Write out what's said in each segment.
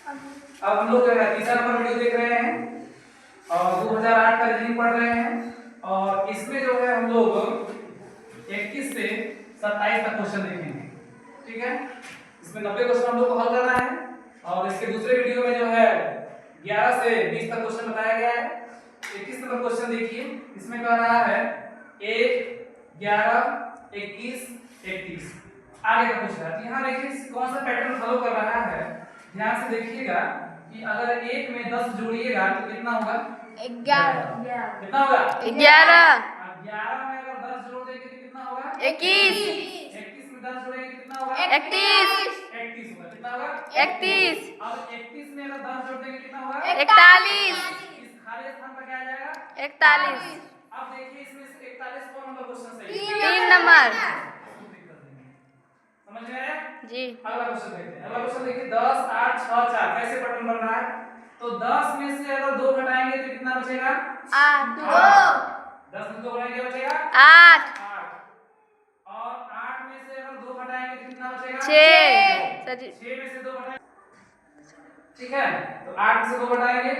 अब हम लोग जो है तीसरा नंबर वीडियो देख रहे हैं और 2008 का रीजनिंग पढ़ रहे हैं और इसमें जो है हम लोग 21 से 27 तक क्वेश्चन देखेंगे। ठीक है, इसमें 90 क्वेश्चन हम लोग को हल करना है और इसके दूसरे वीडियो में जो है 11 से 20 तक क्वेश्चन बताया गया है। 21 नंबर क्वेश्चन देखिए, इसमें कह रहा है 1, 11, 21, 31 आगे का पूछ रहा है। यहाँ देखिए कौन सा पैटर्न फॉलो कर रहा है, ध्यान से देखिएगा कि अगर 1 में 10 जोड़िएगा तो कितना होगा? 11। कितना होगा? 11। 11 में अगर 10 जोड़ देंगे तो कितना होगा? 21। 21 में 10 जोड़ेंगे कितना होगा? 31। 31 होगा। कितना होगा? 31। अब 31 में अगर 10 जोड़ देंगे कितना होगा? 41। इस खाली स्थान पर क्या आ जाएगा? 41। अब देखिए इसमें से 41 कौन नंबर क्वेश्चन सही है? 3 नंबर। समझ में आया जी। अगला क्वेश्चन देखते हैं। अगला क्वेश्चन देखिए 10, 8, 6, 4 कैसे पैटर्न बन रहा है। तो 10 में से अगर 2 घटाएंगे तो कितना बचेगा? 8। 10 में 2 घटाएंगे बचेगा 8। 8 और 8 में से अगर 2 घटाएंगे तो कितना बचेगा? 6। 6 में से 2 घटाएंगे, ठीक है, तो 8 में से 2 घटाएंगे,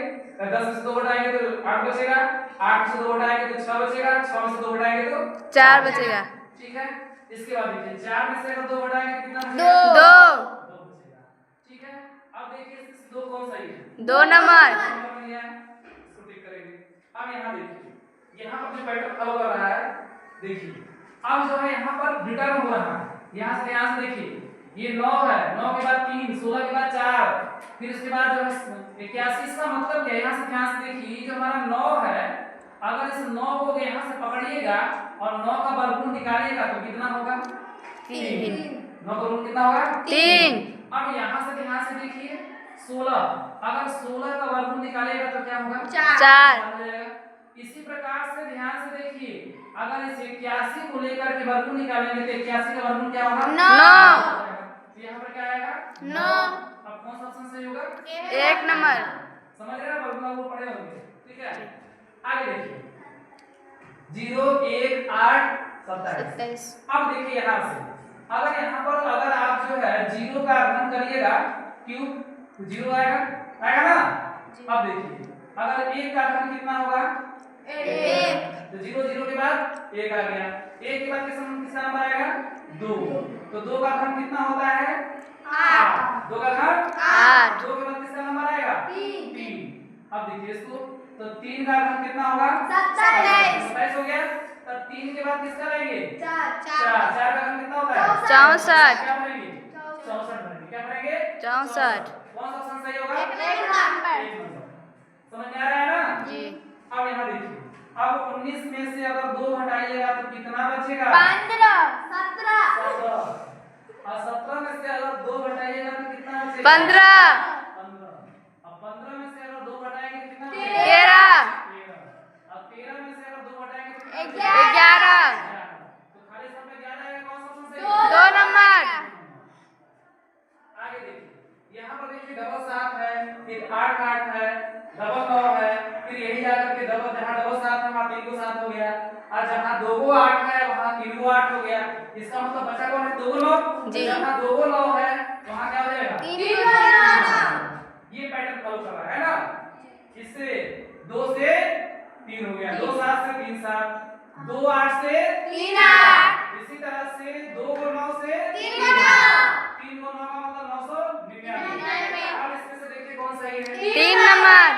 10 में से 2 घटाएंगे तो 8 बचेगा, 8 में से 2 घटाएंगे तो 6 बचेगा, 6 में से 2 घटाएंगे तो 4 बचेगा। ठीक है, इसके बाद देखिए 4 में से अगर 2 घटाएंगे तो कितना 2। बचेगा? 2 बचेगा। ठीक है, अब देखिए इसमें से 2 कौन सही है? 2 नंबर। इसको टिक करेंगे। अब यहाँ देखिए, यहाँ पर जो पैटर्न फॉलो कर रहा है, देखिए अब जो है यहाँ पर रिटर्न हो रहा है। यहाँ से देखिए ये 9 है, 9 के बाद 3, 16 के बाद 4, फिर उसके बाद जो है 81। इसका मतलब क्या है? यहाँ से ध्यान से देखिए, जो हमारा 9 है, अगर इस 9 को यहाँ से पकड़िएगा और 9 का वर्गमूल निकालिएगा तो कितना होगा? 3। 9 का वर्गमूल कितना होगा? 3। अब यहाँ से ध्यान से देखिए 16, अगर 16 का वर्गमूल निकालिएगा तो क्या होगा? 4 हो जाएगा। इसी प्रकार से ध्यान से देखिए, अगर इस 81 को लेकर के वर्गमूल निकालेंगे तो 81 का वर्गमूल क्या होगा? 9। तो यहाँ पर क्या आएगा? 9। अब कौन सा ऑप्शन सही होगा? 1 नंबर। समझ रहे हैं? वर्गमूल वो पढ़े होंगे। ठीक है, आगे देखिए 0, 1, 8, 27। अब देखिए यहाँ से अगर यहाँ पर अगर आप जो है 0 का घन करिएगा क्यूब तो 0 आएगा ना। अब देखिए अगर 1 का घन कितना होगा? 1। तो 0 0 के बाद 1 आ गया, 1 के बाद किसका नंबर आएगा? 2। तो 2 का घन कितना होता है? 8। 2 का घन 8। 2 के बाद किसका नंबर आएगा? 3। अब देखिए इसको, तो 3 का घन कितना होगा? 27 हो गया। तब 3 के बाद किसका लेंगे? 4 का घन कितना होता है? 64। क्या भरेंगे? 64 भरेंगे। क्या भरेंगे? 64। कौन सा ऑप्शन सही होगा? 1 नंबर। समझ में आ रहा है ना? जी। अब यहाँ देखिए, अब 19 में से अगर 2 हटाइएगा तो कितना बचेगा? 15। 17। 17। और 17 में से अगर 2 हटाइएगा तो कितना बचेगा? 15। 15। अब 15 में से अगर 2 हटाएंगे तो कितना 13। 13। अब 13 में से अगर 2 हटाएंगे तो कितना 11। तो खाली स्थान पे 11 आएगा। कौन सा ऑप्शन सही है? 2 नंबर। आगे देखिए, यहाँ पर देखिए डबल 7 है, फिर 8 8 है, डबल 9 है, फिर यही जाकर के डबल, जहाँ डबल 7 है वहाँ 3 को 7 हो गया, और जहाँ 2 को 8 है वहाँ 3 को 8 हो गया। इसका मतलब बचा कौन है? 2 को 9। जी। जहाँ 2 को 9 है वहाँ क्या हो जाएगा? 3 को 9। ये पैटर्न फॉलो कर रहा है ना। इससे 2 से 3 हो गया, 2 7 से 3 7, 2 8 से 3 8। इसी तरह से 2 को 9 से 3 को 9। 3 को 9 का मतलब 999। अब इसमें से देखिए कौन सही है? 3 नंबर।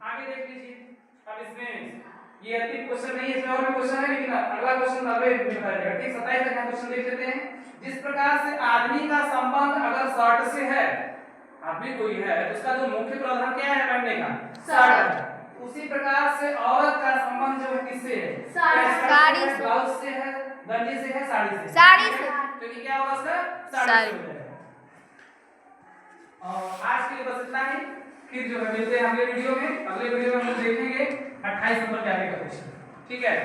आगे देख लीजिए, अब इसमें ये अंतिम क्वेश्चन नहीं है, इसमें और भी क्वेश्चन है, लेकिन अगला क्वेश्चन 90 में बताया जाएगा। ठीक, 27 तक क्वेश्चन देख लेते हैं। जिस प्रकार से आदमी का संबंध अगर शर्ट से है, आदमी कोई है तो उसका जो मुख्य प्रावधान क्या है पहनने का? शर्ट है। उसी प्रकार से औरत का संबंध जो है किससे है? साड़ी से। ब्लाउज से है, गंजी से है, साड़ी से? साड़ी से। तो ये क्या होगा उसका? साड़ी से हो जाएगा। और आज के लिए बस इतना ही। फिर जो है मिलते हैं अगले वीडियो में। अगले वीडियो में हम लोग देखेंगे 28 नंबर के आगे का क्वेश्चन। ठीक है।